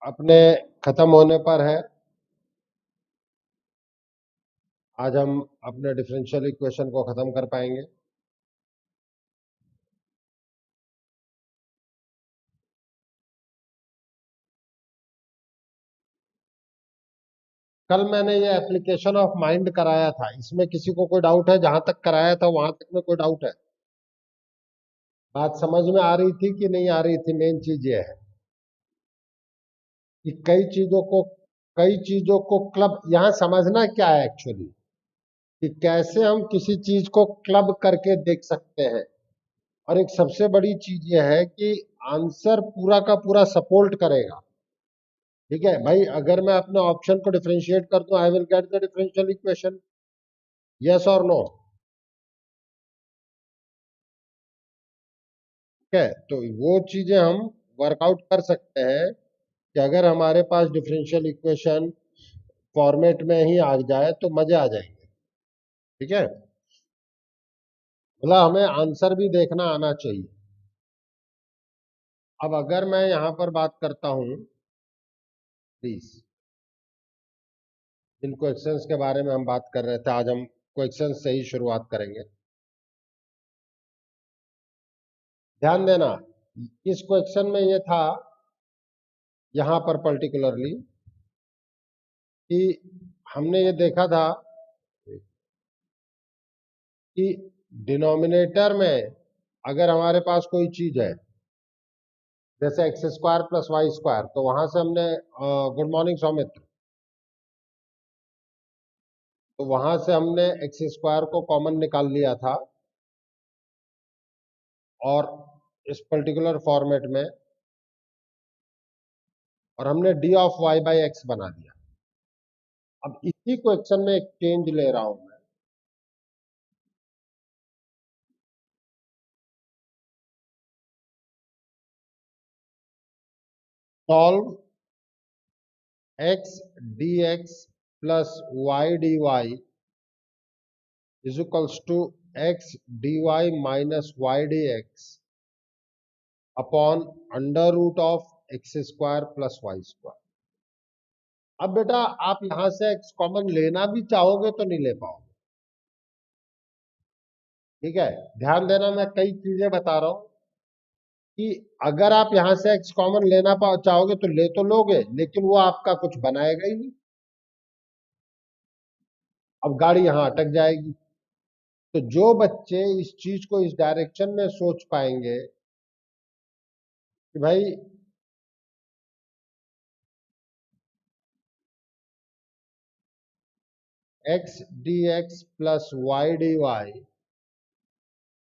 अपने खत्म होने पर है। आज हम अपने डिफरेंशियल इक्वेशन को खत्म कर पाएंगे। कल मैंने ये एप्लीकेशन ऑफ माइंड कराया था, इसमें किसी को कोई डाउट है? जहां तक कराया था वहां तक में कोई डाउट है? बात समझ में आ रही थी कि नहीं आ रही थी? मेन चीज ये है कि कई चीजों को क्लब, यहां समझना क्या है एक्चुअली, कि कैसे हम किसी चीज को क्लब करके देख सकते हैं। और एक सबसे बड़ी चीज ये है कि आंसर पूरा का पूरा सपोर्ट करेगा। ठीक है भाई, अगर मैं अपने ऑप्शन को डिफरेंशिएट कर दूं, I will get the differential equation. Yes or no? ठीक है, तो वो चीजें हम वर्कआउट कर सकते हैं कि अगर हमारे पास डिफरेंशियल इक्वेशन फॉर्मेट में ही आ जाए तो मजे आ जाएंगे। ठीक है, मतलब हमें आंसर भी देखना आना चाहिए। अब अगर मैं यहां पर बात करता हूं, प्लीज, जिन क्वेश्चंस के बारे में हम बात कर रहे थे, आज हम क्वेश्चन से ही शुरुआत करेंगे। ध्यान देना, इस क्वेश्चन में ये था, यहां पर पर्टिकुलरली, कि हमने ये देखा था कि डिनोमिनेटर में अगर हमारे पास कोई चीज है जैसे x square plus Y square, तो वहां से हमने, गुड मॉर्निंग सौमित्र, तो वहां से हमने एक्स स्क्वायर को कॉमन निकाल लिया था और इस पर्टिकुलर फॉर्मेट में, और हमने d of y by x बना दिया। अब इसी क्वेश्चन में एक चेंज ले रहा हूं मैं। Solve x d x plus y d y is equals to x D Y minus Y D x upon under root of x square plus Y square. अब बेटा, आप यहां से एक्स कॉमन लेना भी चाहोगे तो नहीं ले पाओगे। ठीक है, ध्यान देना, मैं कई चीजें बता रहा हूं कि अगर आप यहां से एक्स कॉमन लेना चाहोगे तो ले तो लोगे, लेकिन वो आपका कुछ बनाएगा ही नहीं। अब गाड़ी यहां अटक जाएगी। तो जो बच्चे इस चीज को इस डायरेक्शन में सोच पाएंगे कि भाई x d x plus y d y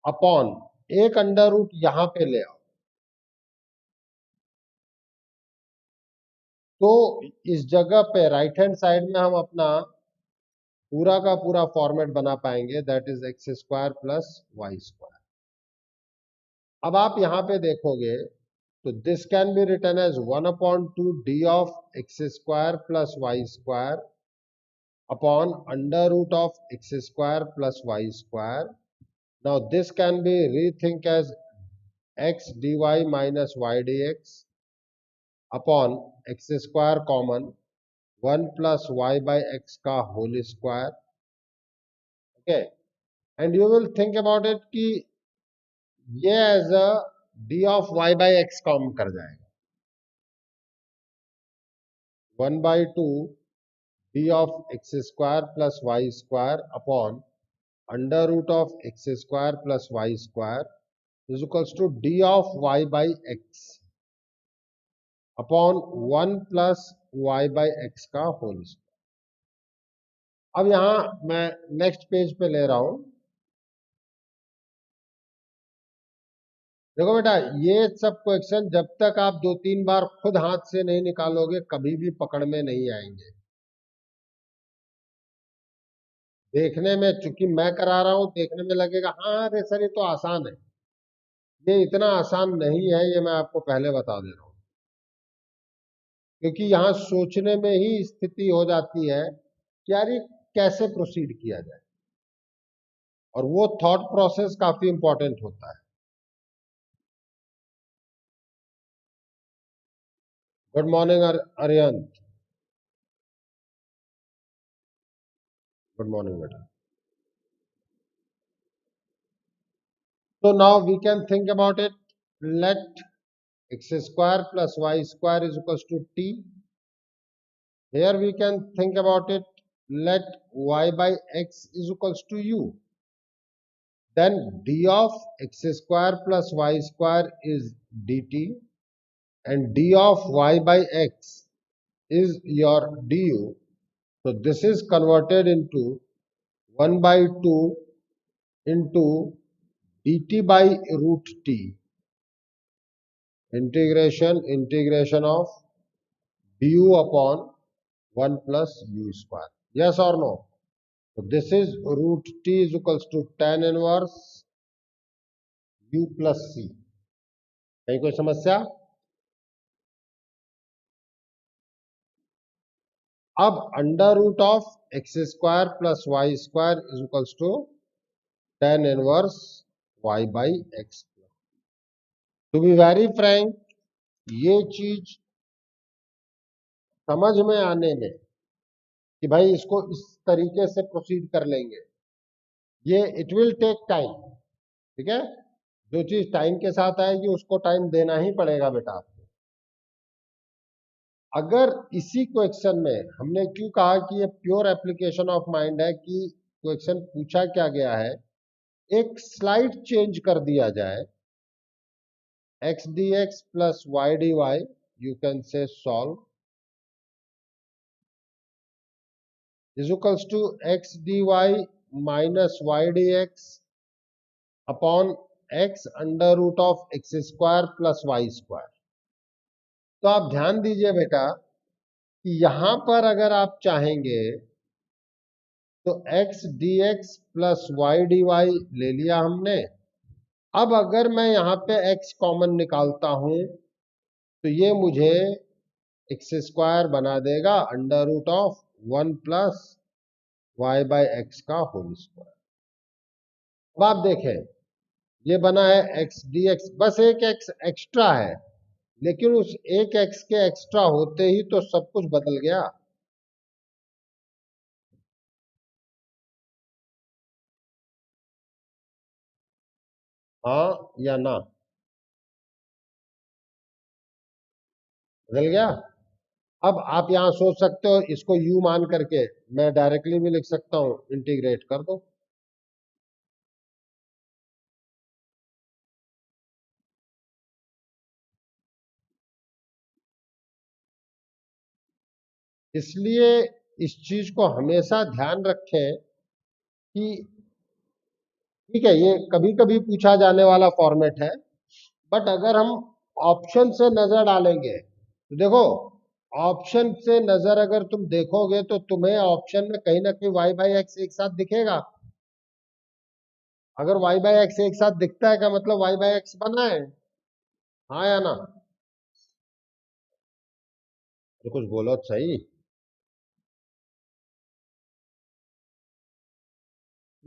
upon एक अंडर रूट यहां पे ले आओ, तो इस जगह पे राइट हैंड साइड में हम अपना पूरा का पूरा फॉर्मेट बना पाएंगे, that is X square plus Y square. अब आप यहां पे देखोगे तो this can be written as 1/2 D of x square plus Y square upon under root of x square plus Y square. Now this can be rethink as X D Y minus Y D x upon X square common 1 plus Y by x का whole square. Okay, and you will think about it कि ये as a d of y by x common कर जाएगा, 1/2 D of x square plus Y square upon under root of x square plus Y square is equals to d of y by x upon 1 plus Y by x का whole square. अब यहां मैं next page पे ले रहा हूं। देखो बेटा, ये सब क्वेश्चन जब तक आप 2-3 बार खुद हाथ से नहीं निकालोगे कभी भी पकड़ में नहीं आएंगे। देखने में, चूंकि मैं करा रहा हूं, देखने में लगेगा हाँ अरे सर ये तो आसान है। ये इतना आसान नहीं है, ये मैं आपको पहले बता दे रहा हूं, क्योंकि यहाँ सोचने में ही स्थिति हो जाती है कि यार ये कैसे प्रोसीड किया जाए, और वो थॉट प्रोसेस काफी इंपॉर्टेंट होता है। Good morning अरियंत। गुड मॉर्निंग बेटा। So now we can think about it. Let x square plus y square is equals to t. Here we can think about it. Let y by x is equals to u. Then d of x square plus y square is dt, and d of y by x is your du. So this is converted into 1 by 2 into dt by root t. Integration of du upon 1 plus u square. Yes or no? So this is root t is equals to tan inverse u plus c. कहीं कोई समस्या? अब under root of x square plus Y square is equals to tan inverse y by x. To be very frank, ये चीज समझ में आने में कि भाई इसको इस तरीके से प्रोसीड कर लेंगे, ये इट विल टेक टाइम। ठीक है, जो चीज टाइम के साथ आएगी उसको टाइम देना ही पड़ेगा बेटा आपको। अगर इसी क्वेश्चन में हमने क्यों कहा कि ये प्योर एप्लीकेशन ऑफ माइंड है कि क्वेश्चन पूछा क्या गया है, एक स्लाइड चेंज कर दिया जाए, x dx plus y dy, you can say solve, is equals to x dy minus y dx upon x under root of x square plus Y square. तो आप ध्यान दीजिए बेटा कि यहां पर अगर आप चाहेंगे तो x dx plus y dy ले लिया हमने। अब अगर मैं यहां पे x कॉमन निकालता हूं तो ये मुझे एक्स स्क्वायर बना देगा under root of 1 plus Y by x का होल स्क्वायर। अब आप देखें, ये बना है x dx, बस एक x एक्स्ट्रा है, लेकिन उस एक x के एक्स्ट्रा होते ही तो सब कुछ बदल गया। हाँ या ना? बदल गया। अब आप यहां सोच सकते हो इसको u मान करके मैं डायरेक्टली भी लिख सकता हूं, इंटीग्रेट कर दो। इसलिए इस चीज को हमेशा ध्यान रखें कि ठीक है, ये कभी कभी पूछा जाने वाला फॉर्मेट है, बट अगर हम ऑप्शन से नजर डालेंगे तो देखो, ऑप्शन से नजर अगर तुम देखोगे तो तुम्हें ऑप्शन में कहीं ना कहीं y बाई एक्स एक साथ दिखेगा। अगर y बाई एक्स एक साथ दिखता है का मतलब y बाई एक्स बना है। हाँ या ना? तो कुछ बोलो तो सही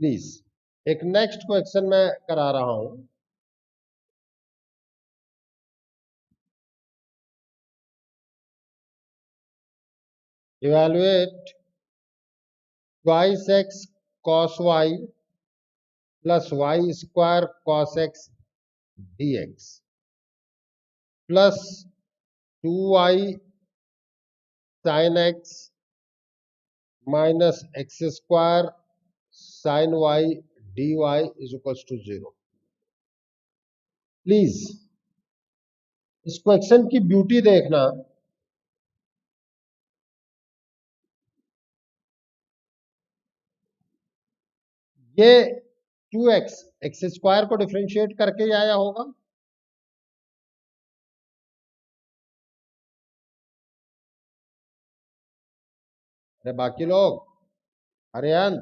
प्लीज। एक नेक्स्ट क्वेश्चन मैं करा रहा हूं। Evaluate twice x cos y plus Y square cos x dx plus 2y sine x minus x square sine y dy is equals to 0। Please इस क्वेश्चन की ब्यूटी देखना। ये 2x एक्स स्क्वायर को differentiate करके ही आया होगा। अरे बाकी लोग, अरियन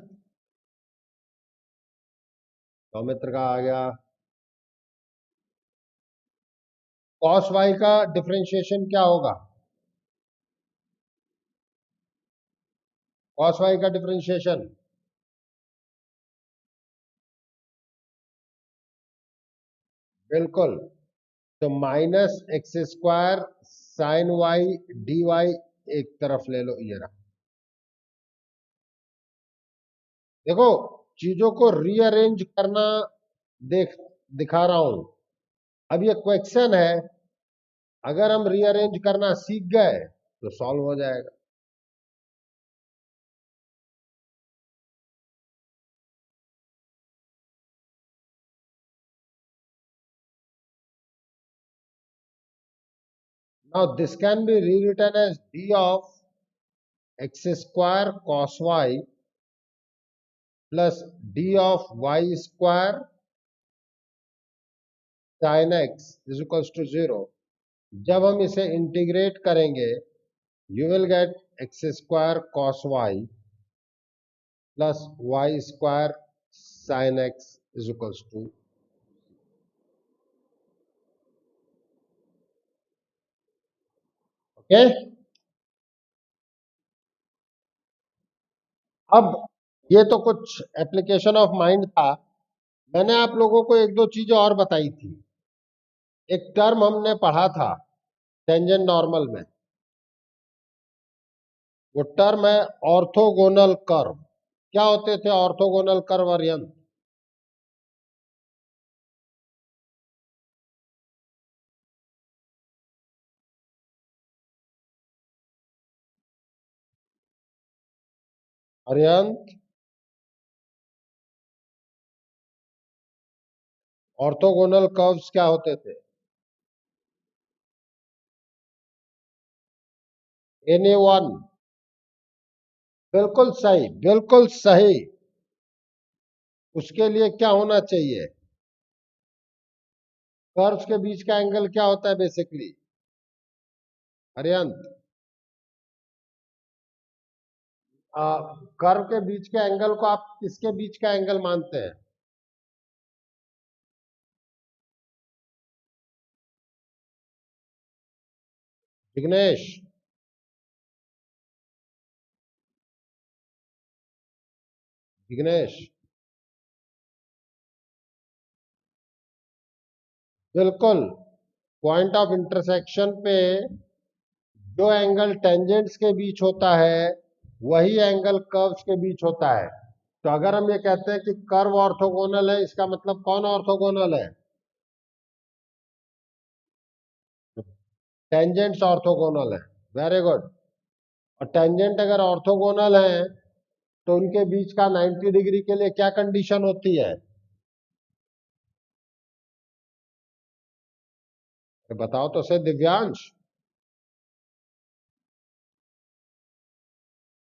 सौमित्र का आ गया। कॉस वाई का डिफरेंशिएशन क्या होगा? कॉस वाई का डिफरेंशिएशन बिल्कुल, तो minus x square sine y d y एक तरफ ले लो, ये रहा। देखो चीजों को रीअरेंज करना दिखा रहा हूं। अब ये क्वेश्चन है, अगर हम रीअरेंज करना सीख गए तो सॉल्व हो जाएगा। Now this can be rewritten as d of x square cos y plus d of y square sine x is equals to 0। जब हम इसे इंटीग्रेट करेंगे you will get x square cos y plus y square sin x is equals to, okay. अब ये तो कुछ application of mind था। मैंने आप लोगों को एक दो चीजें और बताई थी। एक टर्म हमने पढ़ा था टेंजेंट नॉर्मल में, वो टर्म है ऑर्थोगोनल कर्व। क्या होते थे ऑर्थोगोनल कर्व अर्यंत? अर्यंत ऑर्थोगोनल कर्व्स क्या होते थे? NA1, बिल्कुल सही, बिल्कुल सही। उसके लिए क्या होना चाहिए? कर्व्स के बीच का एंगल क्या होता है बेसिकली अरियंत? कर्व के बीच के एंगल को आप किसके बीच का एंगल मानते हैं? विघ्नेश, विघ्नेश, बिल्कुल। पॉइंट ऑफ इंटरसेक्शन पे जो एंगल टेंजेंट्स के बीच होता है वही एंगल कर्व्स के बीच होता है। तो अगर हम ये कहते हैं कि कर्व ऑर्थोगोनल है, इसका मतलब कौन ऑर्थोगोनल है? टेंजेंट्स ऑर्थोगोनल है। Very good. और टेंजेंट अगर ऑर्थोगोनल है तो उनके बीच का 90 डिग्री के लिए क्या कंडीशन होती है? बताओ तो सही दिव्यांश,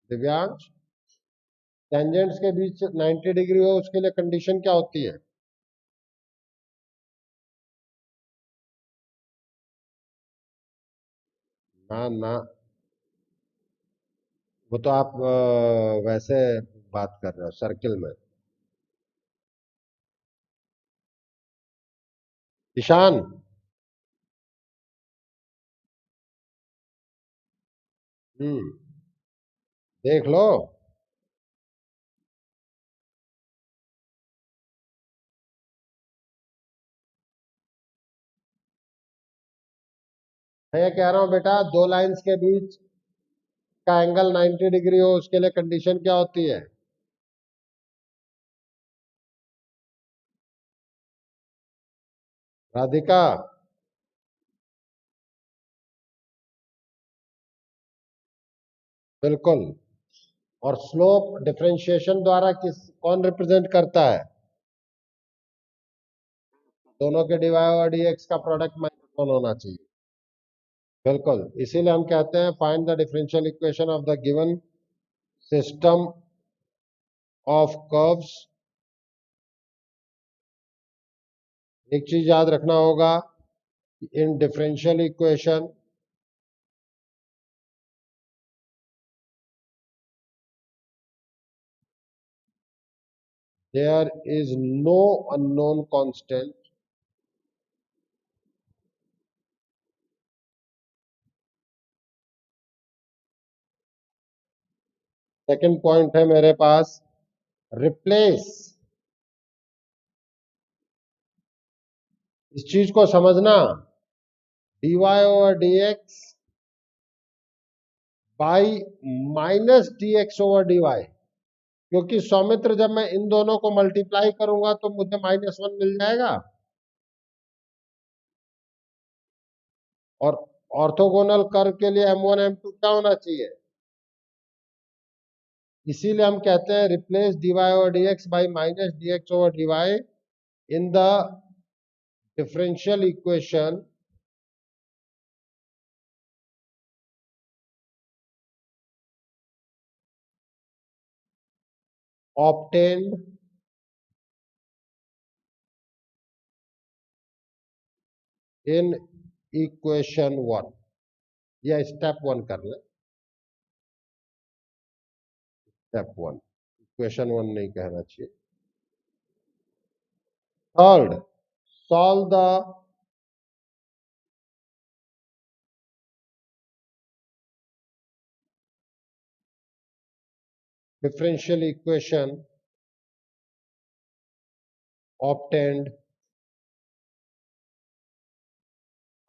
दिव्यांश। टेंजेंट्स के बीच 90 डिग्री हो उसके लिए कंडीशन क्या होती है? ना ना, वो तो आप वैसे बात कर रहे हो सर्किल में। ईशान, देख लो। मैं ये कह रहा हूं बेटा, दो लाइंस के बीच का एंगल 90 डिग्री हो उसके लिए कंडीशन क्या होती है? राधिका, बिल्कुल। और स्लोप डिफरेंशिएशन द्वारा कौन रिप्रेजेंट करता है? दोनों के डीवाई और डीएक्स का प्रोडक्ट -1 होना चाहिए। बिल्कुल, इसीलिए हम कहते हैं find the differential equation of the given system of curves. एक चीज याद रखना होगा, in differential equation there is no unknown constant. Second point है मेरे पास, रिप्लेस। इस चीज को समझना, dy over dx by minus d x over d y, क्योंकि सौमित्र जब मैं इन दोनों को मल्टीप्लाई करूंगा तो मुझे -1 मिल जाएगा, और ऑर्थोगोनल कर्व के लिए m1 m2 क्या होना चाहिए, इसीलिए हम कहते हैं replace dy over dx by minus dx over dy in the differential equation obtained in equation 1, या स्टेप 1 कर ले, स्टेप 1, इक्वेशन 1 नहीं कहना चाहिए। Third, solve the differential equation obtained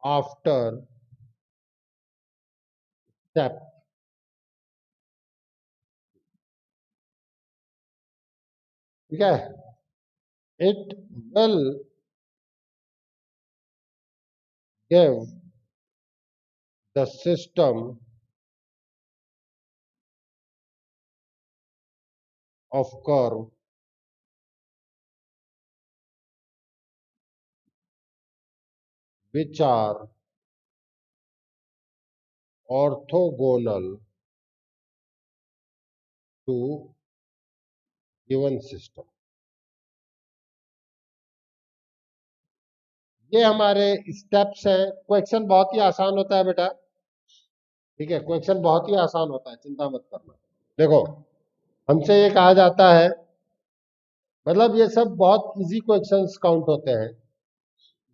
after step, ठीक है, it will give the system of curve which are orthogonal to given system। ये हमारे स्टेप्स हैं। क्वेश्चन बहुत ही आसान होता है बेटा, ठीक है, क्वेश्चन बहुत ही आसान होता है, चिंता मत करना। देखो, हमसे ये कहा जाता है, मतलब ये सब बहुत इजी क्वेश्चंस काउंट होते हैं,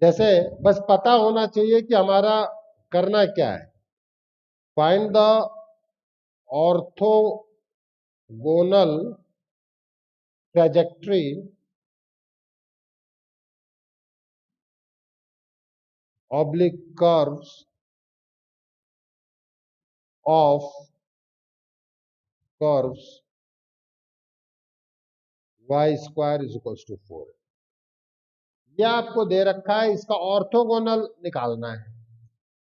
जैसे बस पता होना चाहिए कि हमारा करना क्या है। Find the orthogonal trajectory oblique curves of curves y square is equals to 4। यह आपको दे रखा है, इसका ऑर्थोगोनल निकालना है,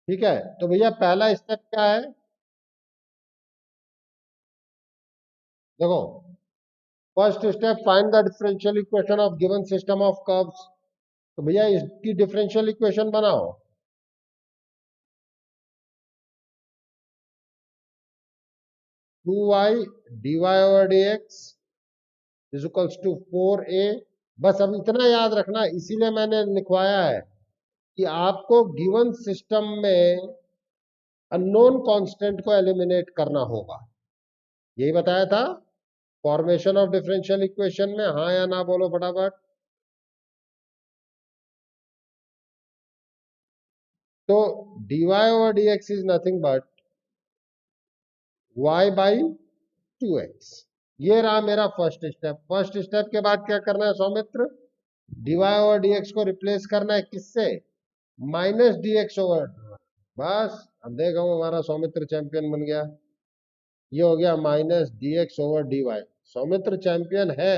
ठीक है। तो भैया पहला स्टेप क्या है, देखो, first step find the differential equation of given system of curves. तो भैया इसकी डिफरेंशियल इक्वेशन बनाओ। 2y dy over dx is equals to 4a। बस अब इतना याद रखना, इसीलिए मैंने लिखवाया है कि आपको गिवन सिस्टम में अननोन कांस्टेंट को एलिमिनेट करना होगा। यही बताया था फॉर्मेशन ऑफ डिफरेंशियल इक्वेशन में, हाँ या ना बोलो फटाफट। तो dy over dx is nothing but y by 2x। ये रहा मेरा फर्स्ट स्टेप। फर्स्ट स्टेप के बाद क्या करना है सौमित्र, dy over dx को रिप्लेस करना है किससे, माइनस dx ओवर। बस अब देखो हमारा सौमित्र चैंपियन बन गया। ये हो गया minus dx over dy। Soumitra champion है,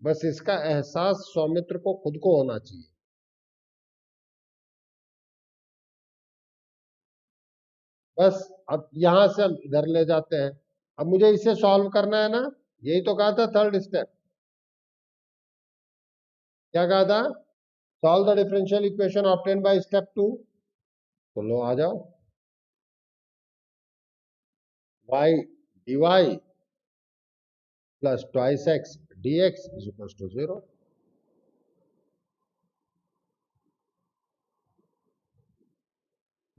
बस इसका एहसास सौमित्र को खुद को होना चाहिए। बस अब यहां से हम इधर ले जाते हैं। अब मुझे इसे सॉल्व करना है ना, यही तो कहा था थर्ड स्टेप। क्या कहा था, solve the differential equation obtain by step 2। तो लो आ जाओ, y dy plus twice x dx is equal to 0।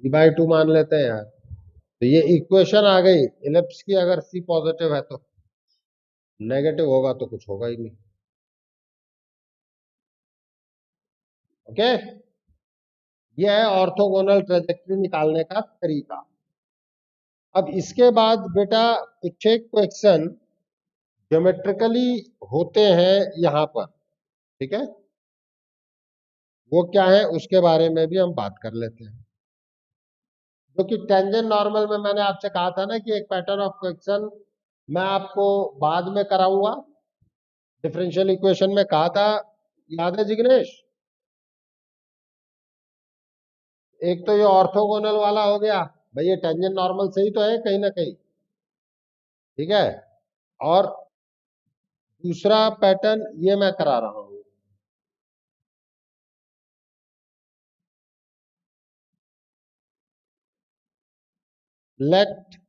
By 2 मान लेते हैं यार। तो ये इक्वेशन आ गई इलिप्स की, अगर c पॉजिटिव है तो, नेगेटिव होगा तो कुछ होगा ही नहीं। ओके, ये है ऑर्थोगोनल ट्रेजेक्टरी निकालने का तरीका। अब इसके बाद बेटा कुछ एक क्वेश्चन ज्योमेट्रिकली होते हैं यहां पर, ठीक है, वो क्या है उसके बारे में भी हम बात कर लेते हैं। जो कि टेंजेंट नॉर्मल में मैंने आपसे कहा था ना कि एक पैटर्न ऑफ क्वेश्चन मैं आपको बाद में कराऊंगा, डिफरेंशियल इक्वेशन में कहा था, याद है जिग्नेश? एक तो ये ऑर्थोगोनल वाला हो गया, भाई ये टेंजेंट नॉर्मल से ही तो है कहीं ना कहीं, ठीक है। और दूसरा पैटर्न ये मैं करा रहा हूं, late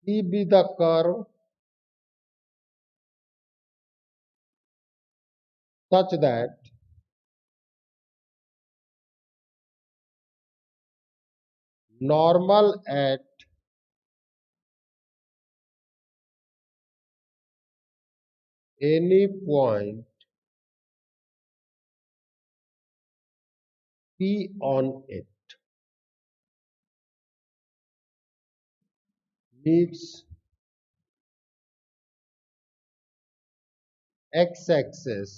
P be the curve such that normal at any point P on it meets x-axis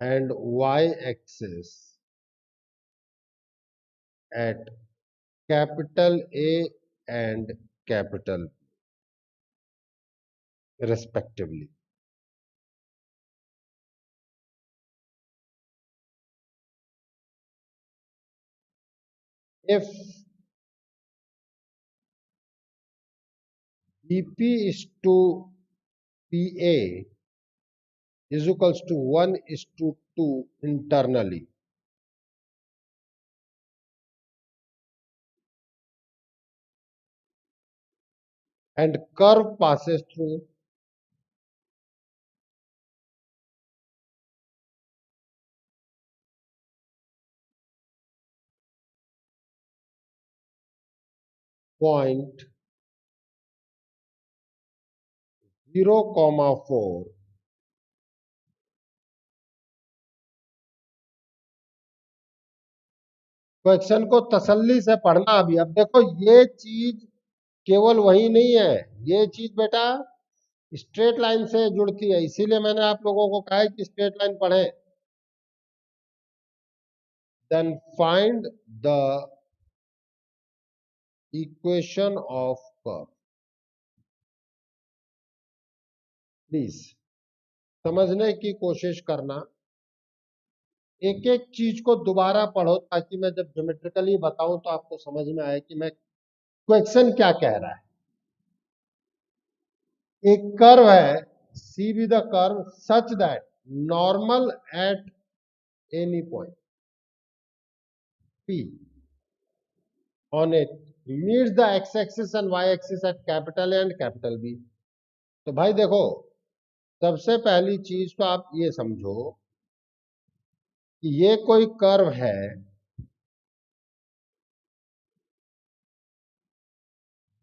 and y-axis at capital A and capital B respectively. If BP is to PA is equals to 1 is to 2 internally, and curve passes through point 0,4, question को तसल्ली से पढ़ना। अभी अब देखो ये चीज केवल वही नहीं है, ये चीज बेटा स्ट्रेट लाइन से जुड़ती है, इसीलिए मैंने आप लोगों को कहा है कि स्ट्रेट लाइन पढ़ें। Then find the equation of curve. Please समझने की कोशिश करना, एक एक चीज को दोबारा पढ़ो ताकि मैं जब ज्योमेट्रिकली बताऊं तो आपको समझ में आए कि मैं क्वेश्चन क्या कह रहा है। एक कर्व है, C be the curve such that normal at any point P on it meets the x-axis and y-axis at capital A and capital B। तो भाई देखो, सबसे पहली चीज तो आप ये समझो कि ये कोई कर्व है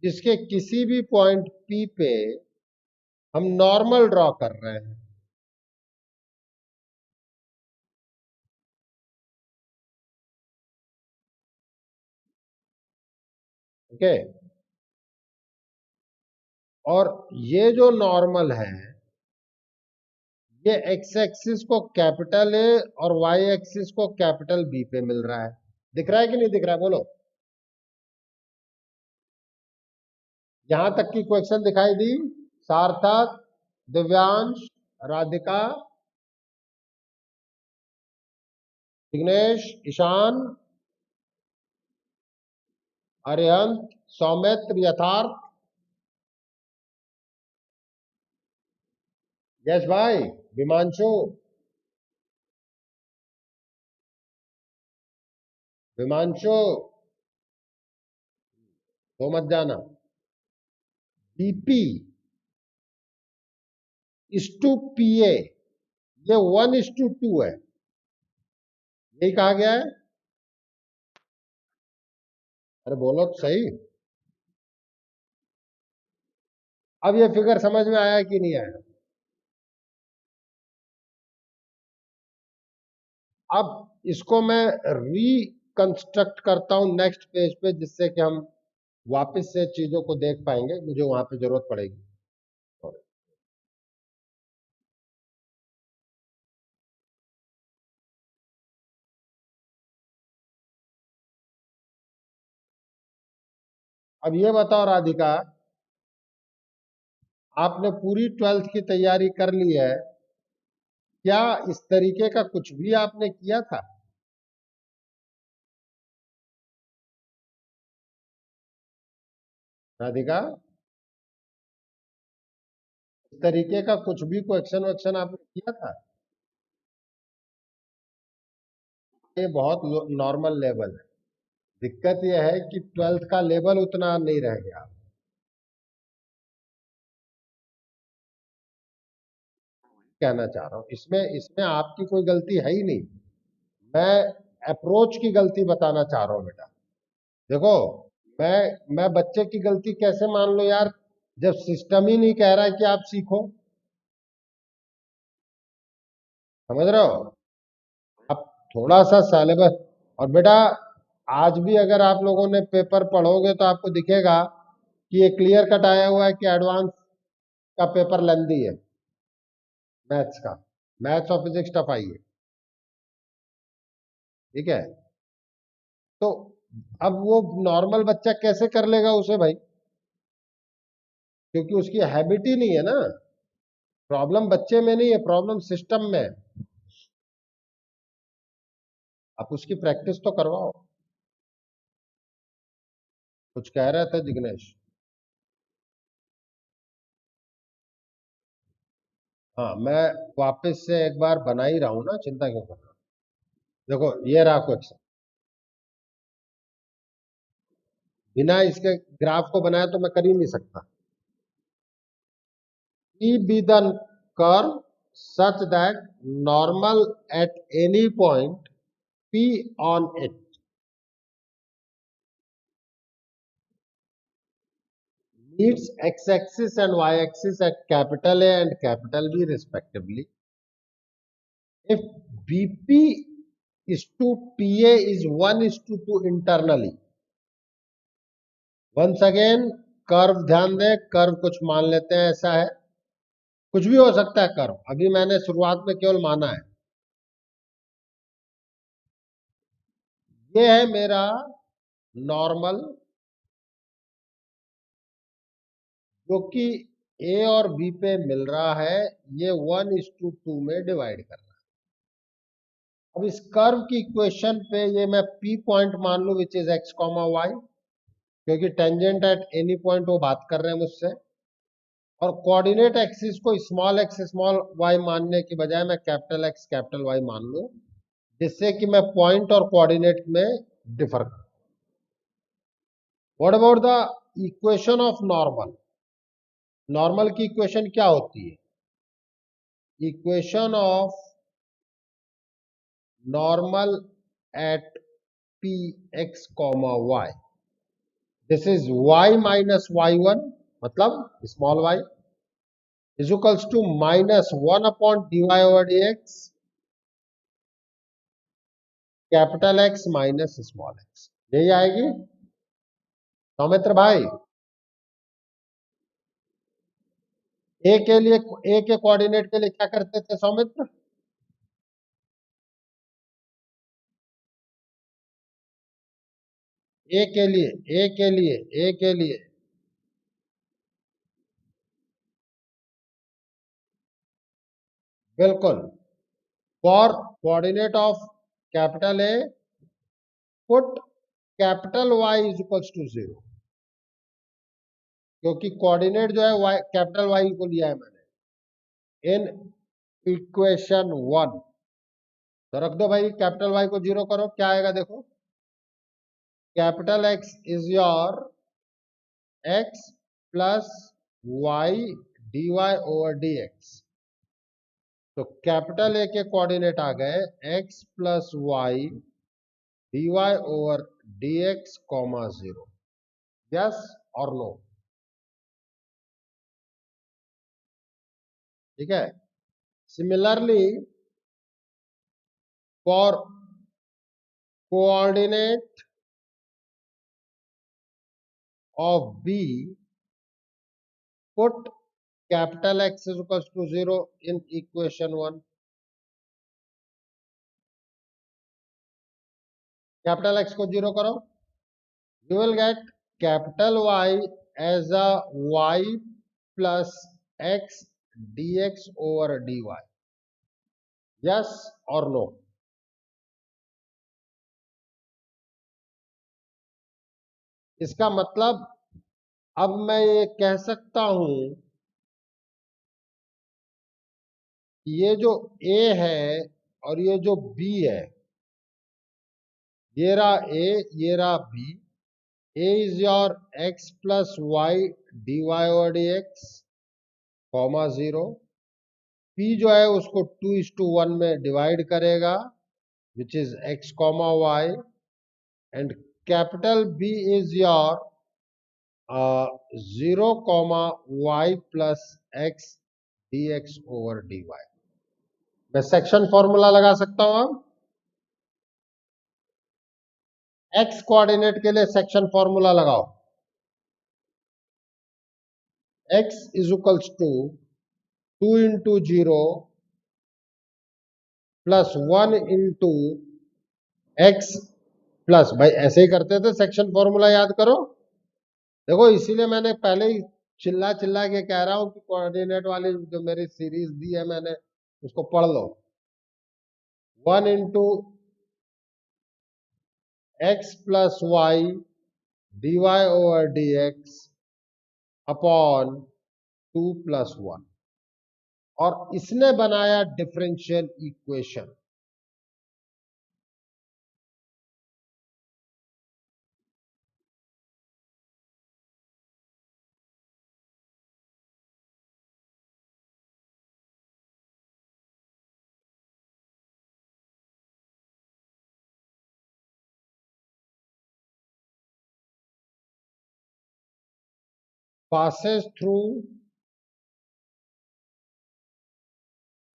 जिसके किसी भी पॉइंट P पे हम नॉर्मल ड्रॉ कर रहे हैं, ओके। और ये जो नॉर्मल है ये एक्स एक्सिस को कैपिटल ए और वाई एक्सिस को कैपिटल बी पे मिल रहा है। दिख रहा है कि नहीं दिख रहा है, बोलो। यहां तक की क्वेश्चन दिखाई दी? सार्थक, दिव्यांश, राधिका, विघ्नेश, ईशान, अरिहंत, सौमित्र, यथार्थ, यश भाई, विमांशु, विमांशु तो मत जाना। बीपी इस टू पीए, ये 1:2 है, यही कहा गया है। अरे बोलो तो सही। अब ये फिगर समझ में आया कि नहीं आया? अब इसको मैं रिकंस्ट्रक्ट करता हूं नेक्स्ट पेज पे, जिससे कि हम वापस से चीजों को देख पाएंगे, मुझे वहां पे जरूरत पड़ेगी। अब ये बताओ राधिका, आपने पूरी 12th की तैयारी कर ली है, क्या इस तरीके का कुछ भी आपने किया था? राधिका, इस तरीके का कुछ भी क्वेश्चन वक्शन आपने किया था? ये बहुत नॉर्मल लेवल है। दिक्कत यह है कि 12th का लेवल उतना नहीं रह गया। कहना चाह रहा हूं, इसमें इसमें आपकी कोई गलती है ही नहीं। मैं अप्रोच की गलती बताना चाह रहा हूं बेटा। देखो, मैं बच्चे की गलती कैसे मान लो यार, जब सिस्टम ही नहीं कह रहा है कि आप सीखो। समझ रहे हो? आप थोड़ा सा सिलेबस, और बेटा आज भी अगर आप लोगों ने पेपर पढ़ोगे तो आपको दिखेगा कि ये क्लियर कट आया हुआ है कि एडवांस का पेपर लेंदी है, मैथ्स का। मैथ्स और फिजिक्स टफ आई है। ठीक है? तो अब वो नॉर्मल बच्चा कैसे कर लेगा उसे भाई, क्योंकि उसकी हैबिट ही नहीं है ना। प्रॉब्लम बच्चे में नहीं है, प्रॉब्लम सिस्टम में है। आप उसकी प्रैक्टिस तो करवाओ। कुछ कह रहे थे जिग्नेश? हाँ, मैं वापस से एक बार बना ही रहा हूं ना, चिंता क्यों कर रहा हूं। देखो, ये रहा क्वेश्चन। बिना इसके ग्राफ को बनाया तो मैं कर ही नहीं सकता। E be the curve such that normal at any point P on it meets x-axis and y-axis at capital A and capital B respectively. If BP is to PA is 1 is to 2 internally. Once again, curve ध्यान दें, curve कुछ मान लेते हैं ऐसा है, कुछ भी हो सकता है कर्व, अभी मैंने शुरुआत में केवल माना है। ये है मेरा नॉर्मल, जो कि ए और बी पे मिल रहा है, ये 1:2 में डिवाइड कर रहा है। अब इस कर्व की इक्वेशन पे ये मैं पी पॉइंट मान लू which is x comma y, क्योंकि टेंजेंट एट एनी पॉइंट वो बात कर रहे हैं मुझसे। और कोऑर्डिनेट एक्सिस को स्मॉल एक्स स्मॉल वाई मानने की बजाय मैं कैपिटल एक्स कैपिटल वाई मान लू, जिससे कि मैं पॉइंट और कोऑर्डिनेट में डिफर करूं। What about the equation of normal? Normal की इक्वेशन क्या होती है? Equation of normal at P x comma y, this is y minus y1, मतलब small y, is equals to -1 upon dy over dx capital X minus small x। यही आएगी सौमित्र भाई। ए के लिए, ए के कोऑर्डिनेट के लिए क्या करते थे सौमित्र? ए के लिए, ए के लिए, ए के लिए बिल्कुल, for coordinate of capital A put capital Y is equals to 0, क्योंकि कोऑर्डिनेट जो है y कैपिटल Y को लिया है मैंने इन इक्वेशन 1। तो रख दो भाई, कैपिटल Y को 0 करो, क्या आएगा देखो। Capital X is your x plus y d y over d x. तो कैपिटल ए के कोऑर्डिनेट आ गए x plus y d y over d x comma 0। Yes or no? ठीक है? Similarly for coordinate of B, put capital X is equals to 0 in equation 1. Capital X को 0 करो, you will get capital y as a y plus x dx over dy? Yes or no? इसका मतलब अब मैं ये कह सकता हूं ये जो a है और ये जो b है, ये रहा a, ये रहा b. a is your x plus y dy over dx, comma 0. p जो है उसको 2:1 में डिवाइड करेगा, which is x comma y. And capital B is your 0 comma y plus x dx over dy. मैं section formula लगा सकता हूं. अब x कोऑर्डिनेट के लिए सेक्शन फॉर्मूला लगाओ. x is equals to 2 into 0 plus 1 into x plus, भाई ऐसे ही करते थे, सेक्शन फॉर्मूला याद करो. देखो इसीलिए मैंने पहले ही चिल्ला चिल्ला के कह रहा हूं कि कोऑर्डिनेट वाली जो मेरी सीरीज दी है मैंने, उसको पढ़ लो. 1 into x plus y dy over dx upon 2 plus 1. और इसने बनाया differential equation. passes through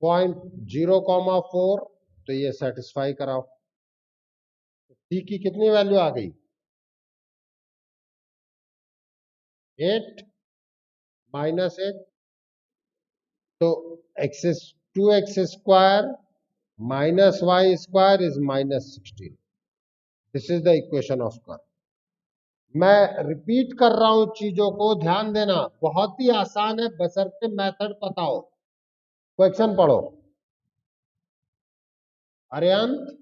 point 0,4, तो ये सेटिस्फाई कराओ. टी की कितनी वैल्यू आ गई? 8 माइनस 8, तो x 2x square minus y square is minus 16. This is the equation of curve. मैं रिपीट कर रहा हूं चीजों को, ध्यान देना. बहुत ही आसान है, बशर्ते मेथड पता हो. क्वेश्चन पढ़ो. अरियंत,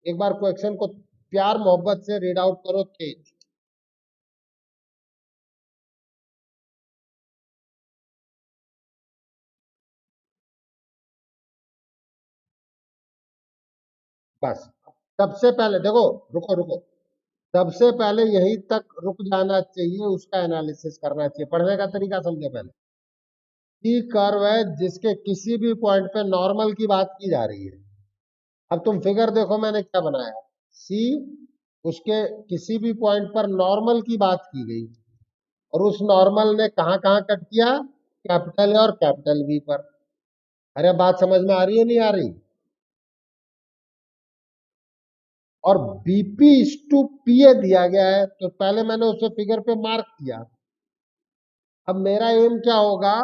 एक बार क्वेश्चन को प्यार मोहब्बत से रीड आउट करो तेज. बस. सबसे पहले देखो, रुको रुको, सबसे पहले यहीं तक रुक जाना चाहिए, उसका एनालिसिस करना चाहिए. पढ़ने का तरीका समझो पहले. टी कर्व है जिसके किसी भी पॉइंट पे नॉर्मल की बात की जा रही है. अब तुम फिगर देखो मैंने क्या बनाया. सी, उसके किसी भी पॉइंट पर नॉर्मल की बात की गई, और उस नॉर्मल ने कहां कहां कट किया? कैपिटल ए और कैपिटल बी पर. अरे बात समझ में आ रही है नहीं आ रही? और बीपी इज टू पीए दिया गया है, तो पहले मैंने उसे फिगर पे मार्क किया. अब मेरा एम क्या होगा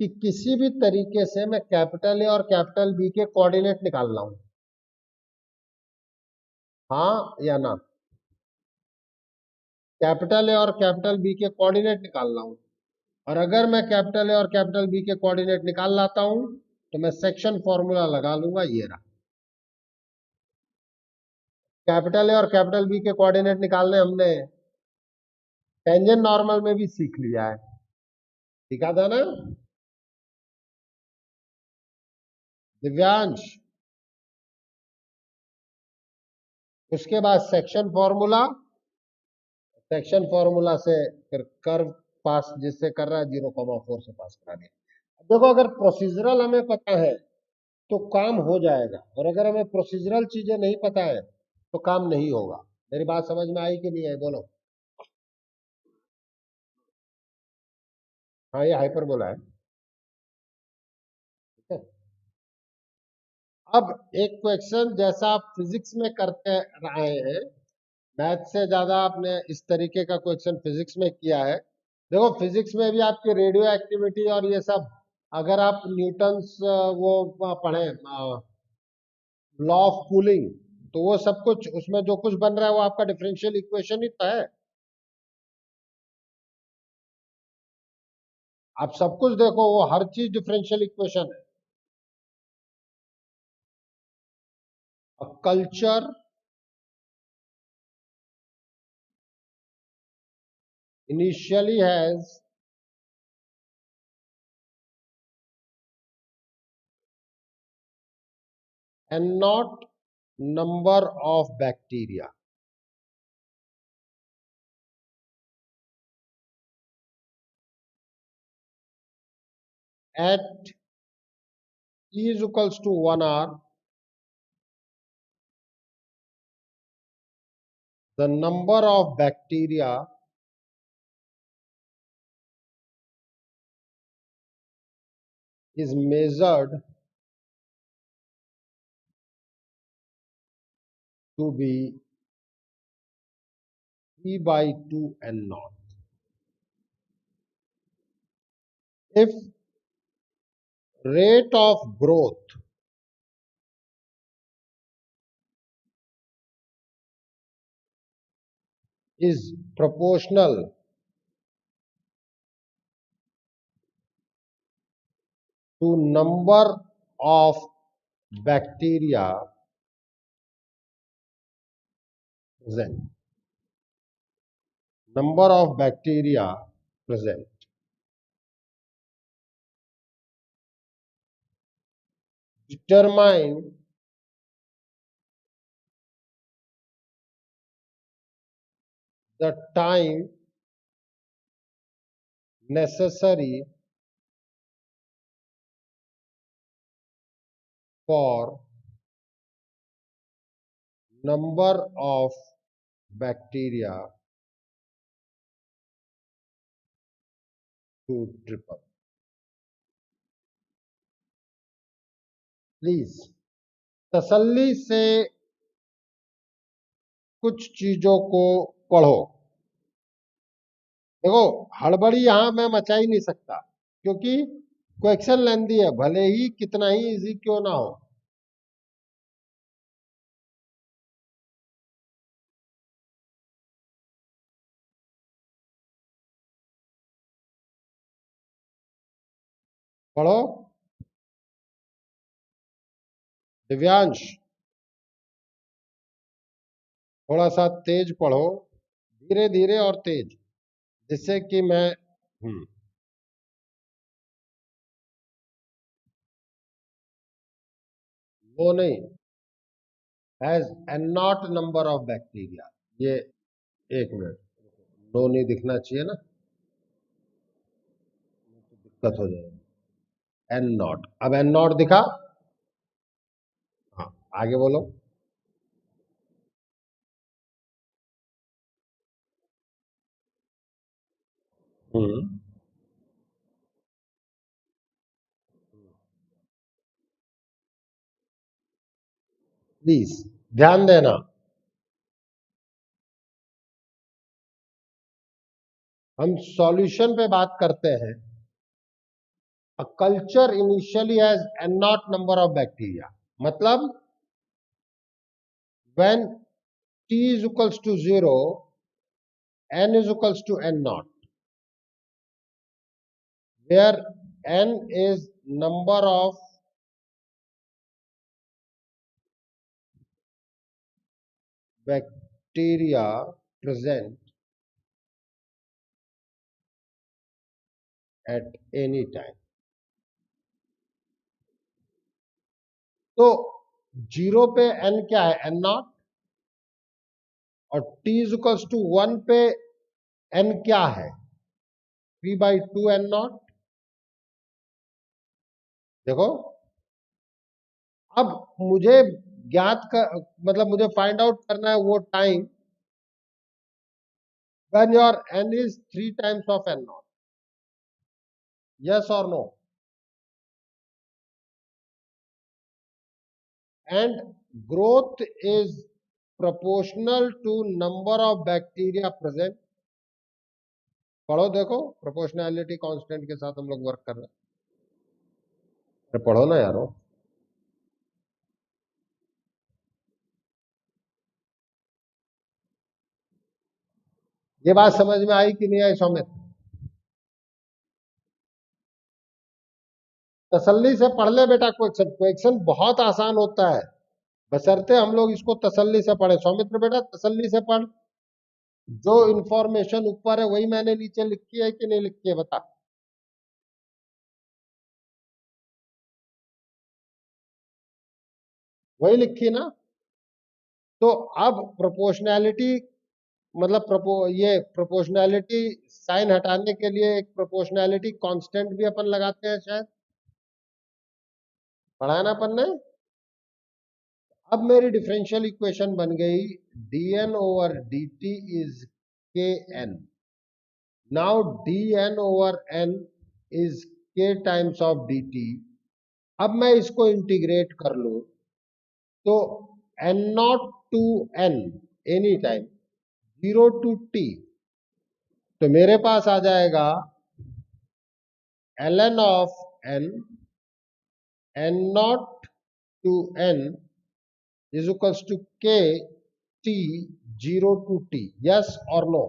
कि किसी भी तरीके से मैं कैपिटल ए और कैपिटल बी के कोऑर्डिनेट निकाल रहा हूं. हाँ या ना? कैपिटल ए और कैपिटल बी के कोऑर्डिनेट निकाल रहा हूं. और अगर मैं कैपिटल ए और कैपिटल बी के कोऑर्डिनेट निकाल लाता हूं, तो मैं सेक्शन फॉर्मूला लगा लूंगा. ये रहा. कैपिटल ए और कैपिटल बी के कोऑर्डिनेट निकालने हमने टेंजेंट नॉर्मल में भी सीख लिया है. सीखा था ना दिव्यांश? उसके बाद सेक्शन फॉर्मूला, सेक्शन फॉर्मूला से फिर कर्व पास जिससे कर रहा है 0,4 से पास करा दिया. देखो अगर प्रोसीजरल हमें पता है तो काम हो जाएगा, और अगर हमें प्रोसीजरल चीजें नहीं पता है तो काम नहीं होगा. मेरी बात समझ में आई कि नहीं आई? बोलो. हाँ, ये हाइपरबोला है. ठीक है. अब एक क्वेश्चन जैसा आप फिजिक्स में करते रहे हैं, मैथ से ज्यादा आपने इस तरीके का क्वेश्चन फिजिक्स में किया है. देखो फिजिक्स में भी आपकी रेडियो एक्टिविटी और ये सब, अगर आप न्यूटन्स वो पढ़े लॉ ऑफ कूलिंग, तो वो सब कुछ उसमें जो कुछ बन रहा है वो आपका डिफरेंशियल इक्वेशन ही तो है। आप सब कुछ देखो, वो हर चीज डिफरेंशियल इक्वेशन है। A culture initially has n naught number of bacteria. At t is equals to 1 hour, the number of bacteria is measured to be p by 2 n naught. If rate of growth is proportional to number of bacteria present. Number of bacteria present. Determine the time necessary for number of bacteria to triple. Please तसल्ली से कुछ चीजों को पढ़ो। देखो, हड़बड़ी यहां मैं मचा ही नहीं सकता, क्योंकि क्वेश्चन लेंदी है, भले ही कितना ही इजी क्यों ना हो। पढ़ो दिव्यांश, थोड़ा सा तेज पढ़ो, धीरे धीरे और तेज, जिससे कि मैं वो नहीं, has an not number of bacteria, ये एक मिनट, नो नहीं दिखना चाहिए ना, दिक्कत हो जाएगी। एन नॉट, अब एन नॉट दिखा? हाँ, आगे बोलो। हम्म, प्लीज ध्यान देना, हम सॉल्यूशन पे बात करते हैं। A culture initially has an not number of bacteria, मतलब when t is equals to 0, n is equals to n naught, where n is number of bacteria present at any time. तो 0 पे n क्या है? n not, और t is equals to 1 पे n क्या है? p by 2 n not. देखो, अब मुझे ज्ञात कर, मतलब मुझे फाइंड आउट करना है वो time when your n is 3 times of n naught. Yes or no? And growth is proportional to number of bacteria present. पढ़ो, देखो प्रोपोर्शनैलिटी कांस्टेंट के साथ हम लोग वर्क कर रहे हैं। अरे पढ़ो ना यारो। ये बात समझ में आई कि नहीं आई सौमित्र? तसल्ली से पढ़ ले बेटा क्वेश्चन, क्वेश्चन बहुत आसान होता है, बशर्ते हम लोग इसको तसल्ली से पढ़े। सौमित्र बेटा तसल्ली से पढ़, जो इंफॉर्मेशन ऊपर है वही मैंने नीचे लिखी है कि नहीं लिखी है बता। वही लिखी ना? तो अब प्रोपोर्शनैलिटी मतलब ये प्रोपोर्शनैलिटी साइन हटाने के लिए एक प्रोपोर्शनैलिटी कांस्टेंट भी अपन लगाते हैं शायद, पढ़ा ना अपन ने? अब मेरी डिफरेंशियल इक्वेशन बन गई dn over dt is kn। Now dn over n is k times of dt। अब मैं इसको इंटीग्रेट कर लूं तो n not to n any time 0 to t, तो मेरे पास आ जाएगा ln of n n not to n is equals to k t 0 to t, yes or no?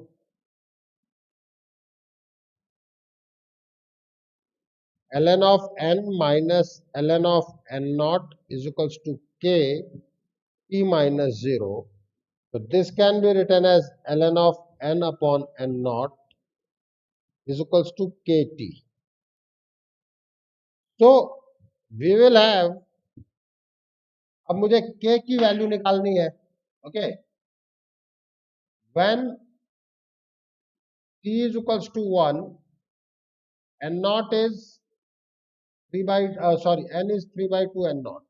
ln of n minus ln of n naught is equals to k t minus 0. So this can be written as ln of n upon n naught is equals to kt. So we will have, अब मुझे k की value निकालनी है, okay. When t is equals to 1, n naught is 3 by n is 3 by 2 n naught.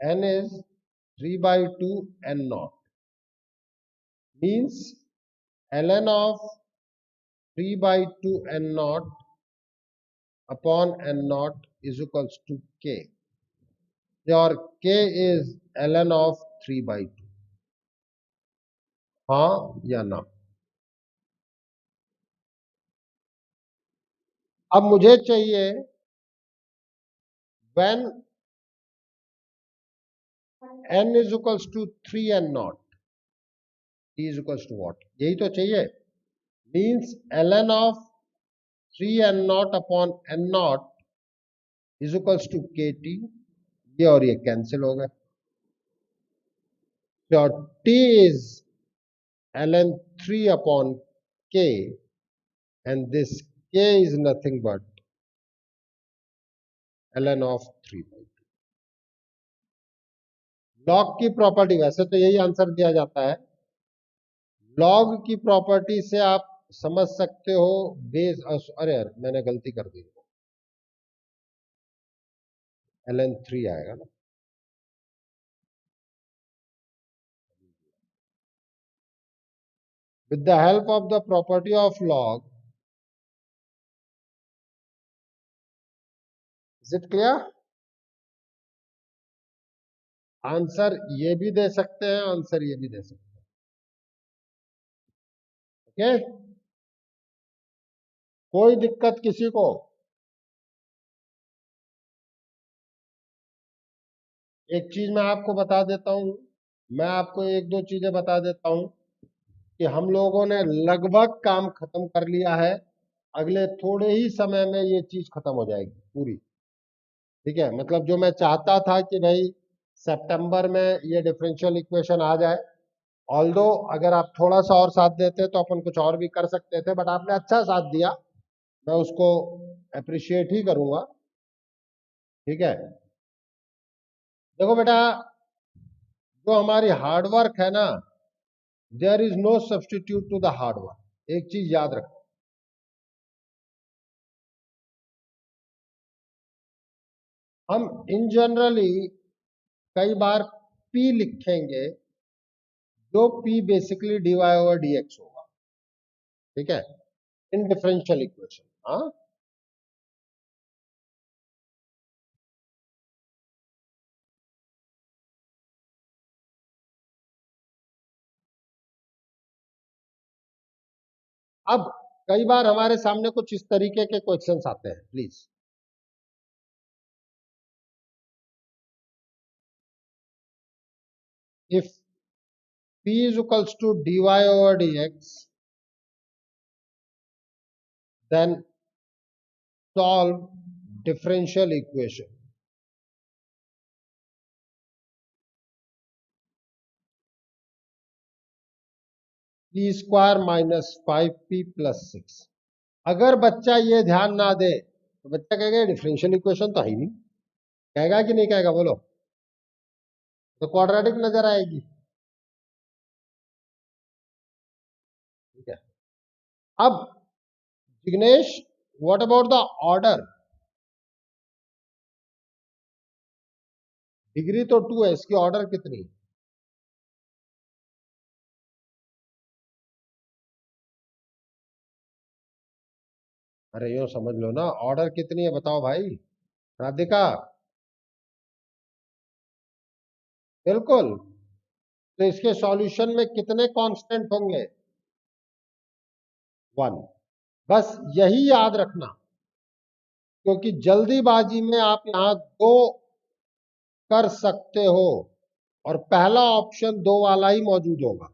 N is 3 by 2 n naught, means ln of 3 by 2 n naught upon n naught is equals to k, और k is ln of 3 by 2, हाँ या ना? अब मुझे चाहिए when n is equals to 3 n naught, t is equals to what? यही तो चाहिए, means ln of 3 n naught upon n naught is equals to kt, ये और ये कैंसिल हो गए, तो t is ln 3 upon k, and this k is nothing but ln of 3 by 2. Log की प्रॉपर्टी, वैसे तो यही आंसर दिया जाता है, लॉग की प्रॉपर्टी से आप समझ सकते हो बेस, अरे यार मैंने गलती कर दी, ln 3 आएगा ना। With the help of the property of log, is it clear? Answer ये भी दे सकते हैं, आंसर ये भी दे सकते हैं, ओके। कोई दिक्कत किसी को? एक चीज मैं आपको बता देता हूं, मैं आपको एक दो चीजें बता देता हूं कि हम लोगों ने लगभग काम खत्म कर लिया है, अगले थोड़े ही समय में ये चीज खत्म हो जाएगी पूरी, ठीक है। मतलब जो मैं चाहता था कि भाई सितंबर में ये डिफरेंशियल इक्वेशन आ जाए, ऑल्दो अगर आप थोड़ा सा और साथ देते तो अपन कुछ और भी कर सकते थे, बट आपने अच्छा साथ दिया, मैं उसको अप्रिशिएट ही करूंगा, ठीक है। देखो बेटा, जो हमारी हार्डवर्क है ना, there is no substitute to the hard work, एक चीज याद रखो। हम इन जनरली कई बार P लिखेंगे, जो P basically dy over dx होगा, ठीक है, इन डिफरेंशियल इक्वेशन, हाँ। अब कई बार हमारे सामने कुछ इस तरीके के क्वेश्चंस आते हैं, please if p is equals to dy over dx, then solve differential equation. p square minus 5p plus 6। अगर बच्चा ये ध्यान ना दे तो बच्चा कहेगा डिफरेंशियल इक्वेशन तो है ही नहीं। कहेगा कि नहीं कहेगा बोलो? तो क्वाड्रेटिक नजर आएगी। ठीक है। अब Jignesh, what about the order? Degree तो 2 है, इसकी ऑर्डर कितनी? अरे यो समझ लो ना, ऑर्डर कितनी है बताओ भाई। राधिका, बिल्कुल। तो इसके सॉल्यूशन में कितने कांस्टेंट होंगे? 1। बस यही याद रखना, क्योंकि जल्दीबाजी में आप यहां 2 कर सकते हो और पहला ऑप्शन 2 वाला ही मौजूद होगा।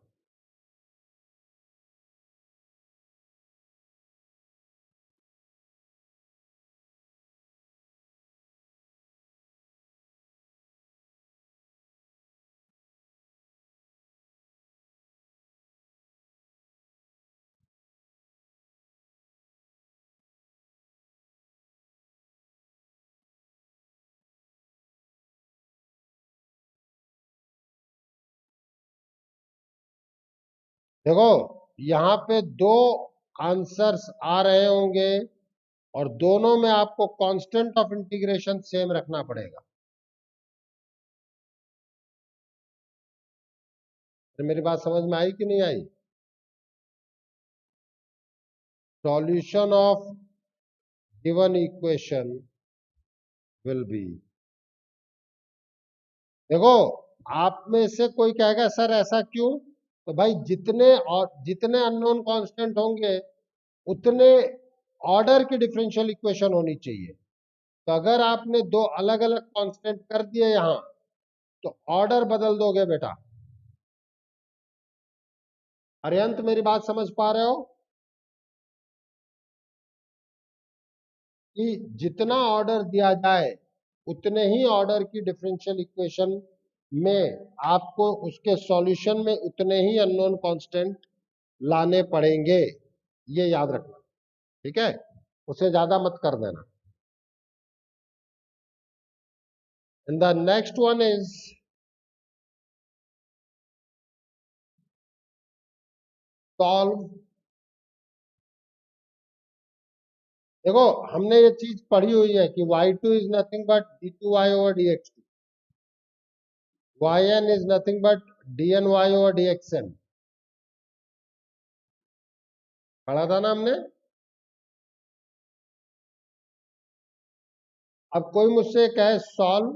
देखो, यहां पे 2 आंसर्स आ रहे होंगे और दोनों में आपको कांस्टेंट ऑफ इंटीग्रेशन सेम रखना पड़ेगा। तो मेरी बात समझ में आई कि नहीं आई? Solution of given equation will be, देखो, आप में से कोई कहेगा सर ऐसा क्यों? तो भाई जितने अननोन कांस्टेंट होंगे उतने ऑर्डर की डिफरेंशियल इक्वेशन होनी चाहिए। तो अगर आपने 2 अलग अलग कांस्टेंट कर दिए यहां, तो ऑर्डर बदल दोगे बेटा। अरियंत, मेरी बात समझ पा रहे हो कि जितना ऑर्डर दिया जाए उतने ही ऑर्डर की डिफरेंशियल इक्वेशन में आपको उसके सॉल्यूशन में उतने ही अननोन कांस्टेंट लाने पड़ेंगे, ये याद रखना। ठीक है, उसे ज्यादा मत कर देना। And the next one is solve. देखो, हमने ये चीज पढ़ी हुई है कि y2 is nothing but d2y over dx2, yn is nothing but dny over dxn। पढ़ा था ना हमने? अब कोई मुझसे कहे solve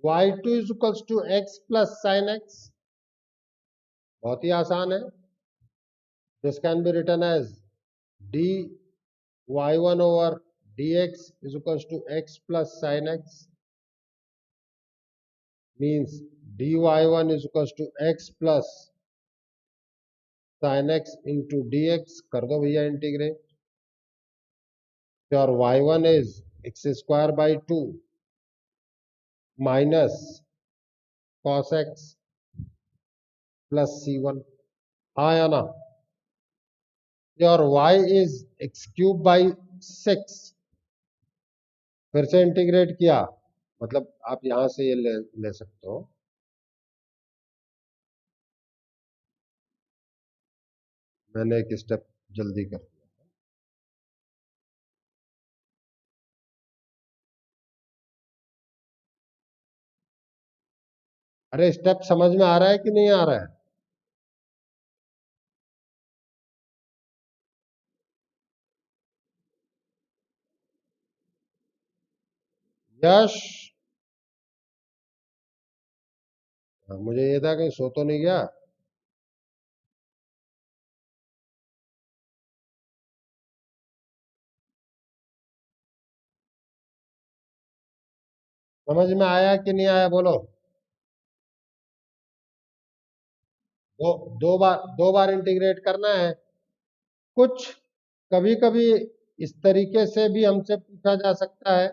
y2 is equals to x plus sine x, बहुत ही आसान है। This can be written as dy y1 over dx is equals to x plus sin x, means dy1 is equals to x plus sin x into dx। कर दो भैया integrate. और y1 is x square by 2 minus cos x plus c1। हाँ या ना? और y is x cube by 6, फिर से इंटीग्रेट किया, मतलब आप यहां से ये ले सकते हो। मैंने एक स्टेप जल्दी कर दिया। अरे स्टेप समझ में आ रहा है कि नहीं आ रहा है? यश, मुझे ये था कहीं सो तो नहीं गया। समझ में आया कि नहीं आया बोलो? वो दो बार इंटीग्रेट करना है। कुछ कभी कभी इस तरीके से भी हमसे पूछा जा सकता है,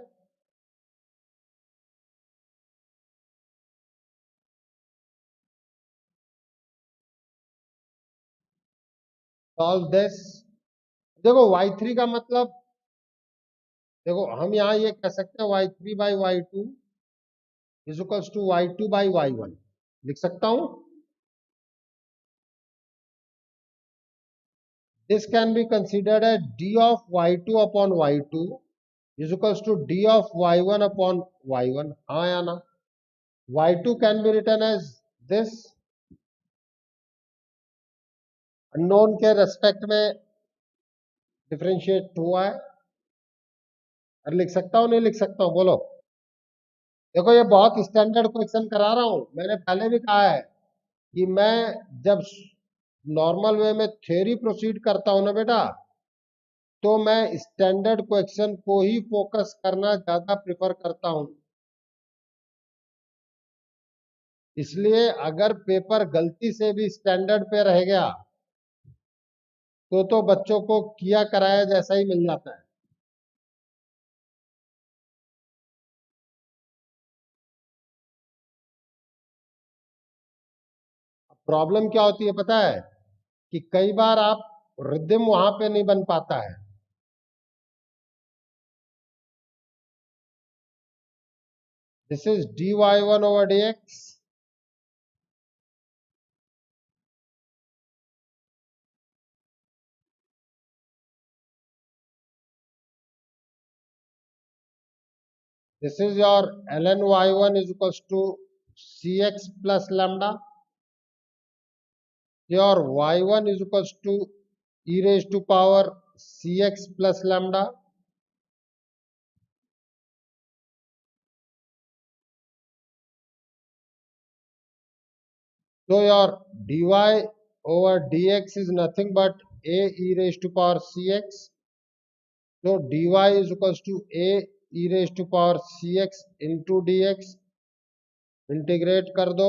सॉल्व दिस। देखो y3 का मतलब, देखो हम यहां ये कह सकते हैं y3 by y2 is equals to y2 by y1 लिख सकता हूं। This can be considered as d of y2 upon y2 is equals to d of y1 upon y1। हाँ या ना? y2 can be written as this, unknown के respect में differentiate हुआ है। और लिख सकता हूं नहीं लिख सकता हूं बोलो? देखो ये बहुत स्टैंडर्ड क्वेश्चन करा रहा हूं, मैंने पहले भी कहा है कि मैं जब नॉर्मल वे में थ्योरी प्रोसीड करता हूं ना बेटा, तो मैं स्टैंडर्ड क्वेश्चन को ही फोकस करना ज्यादा प्रेफर करता हूं। इसलिए अगर पेपर गलती से भी स्टैंडर्ड पे रह गया तो बच्चों को किया कराया जैसा ही मिल जाता है। प्रॉब्लम क्या होती है पता है? कि कई बार आप रिदम वहां पे नहीं बन पाता है। This is dy1 over dx। This is your ln y1 is equals to cx plus lambda. Your y1 is equals to e raised to power cx plus lambda. So your dy over dx is nothing but a e raised to power cx. So dy is equals to a e raised to power cx into dx. Integrate कर दो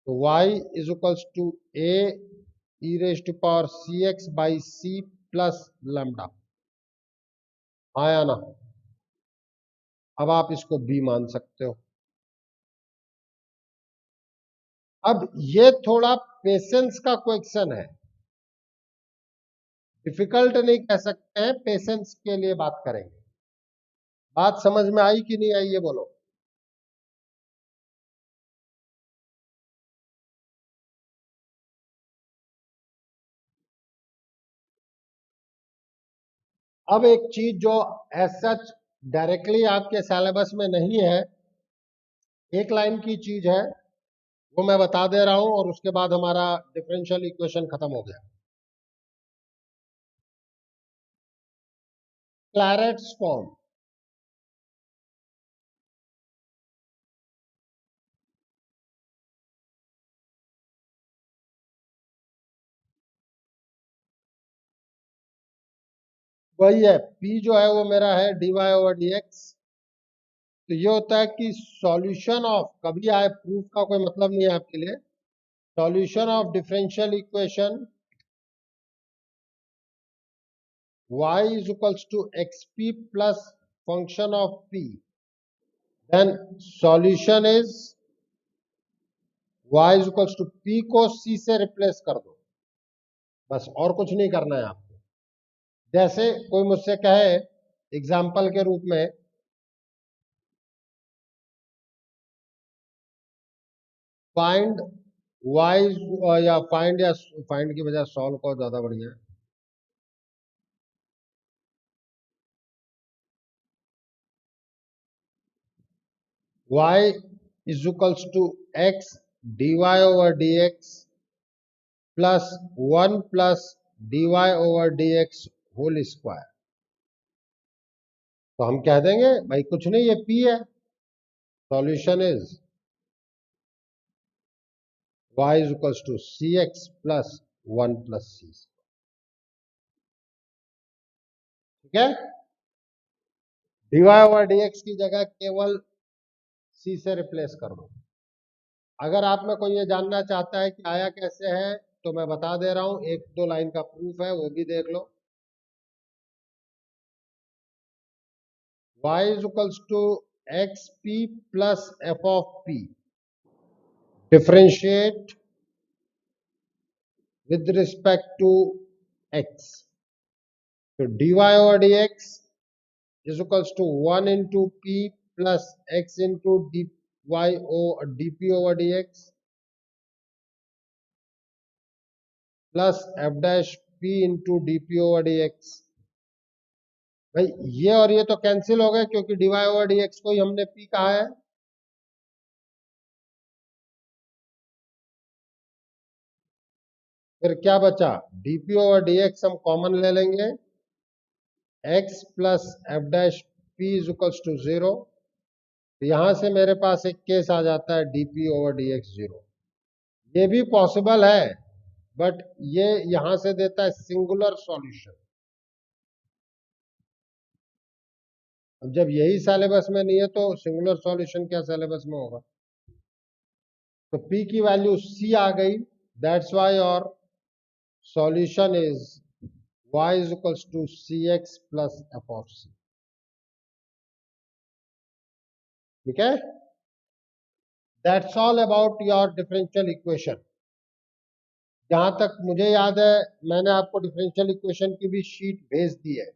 तो y is equals to a e raised to power cx by c plus lambda। हाँ या ना? अब आप इसको b मान सकते हो। अब ये थोड़ा पेशेंस का क्वेश्चन है, डिफिकल्ट नहीं कह सकते हैं, पेशेंस के लिए बात करेंगे। बात समझ में आई कि नहीं आई ये बोलो? अब एक चीज जो एज सच डायरेक्टली आपके सिलेबस में नहीं है, एक लाइन की चीज है, वो मैं बता दे रहा हूं और उसके बाद हमारा डिफरेंशियल इक्वेशन खत्म हो गया। क्लैरेट्स फॉर्म, वही है p जो है वो मेरा है dy ओवर dx। तो ये होता है कि सॉल्यूशन ऑफ, कभी आए प्रूफ का कोई मतलब नहीं है आपके लिए, solution of differential equation y is equals to xp plus function of p, then solution is y is equals to p को c से रिप्लेस कर दो, बस और कुछ नहीं करना है आपको। जैसे कोई मुझसे कहे एग्जाम्पल के रूप में, फाइंड y, या फाइंड की बजाय सॉल्व को ज्यादा बढ़िया है। y is equals to x dy over dx plus 1 plus dy over dx whole square. तो हम कह देंगे भाई कुछ नहीं, ये p है। Solution is y is equals to cx plus 1 plus c। ठीक है? dy over dx की जगह केवल c से रिप्लेस कर दो। अगर आप में कोई ये जानना चाहता है कि आया कैसे है तो मैं बता दे रहा हूं, एक दो लाइन का प्रूफ है, वो भी देख लो। y is equals to xp plus f of p, differentiate with respect to x. So dy over dx is equals to 1 into p plus x into dp over dx plus f dash p into dp over dx। भाई ये और ये तो cancel हो गए क्योंकि dy over dx को ही हमने p कहा है। फिर क्या बचा, dp over dx हम कॉमन ले लेंगे, x plus f dash p is equals to 0। यहां से मेरे पास एक केस आ जाता है dp over dx 0। ये भी पॉसिबल है बट ये यहां से देता है सिंगुलर सॉल्यूशन। अब जब यही सिलेबस में नहीं है तो सिंगुलर सॉल्यूशन क्या सिलेबस में होगा। तो p की वैल्यू c आ गई, दैट्स व्हाई और solution is y is equals to cx plus f of c। ठीक है, that's all about your differential equation. जहां तक मुझे याद है मैंने आपको डिफरेंशियल इक्वेशन की भी शीट भेज दी है।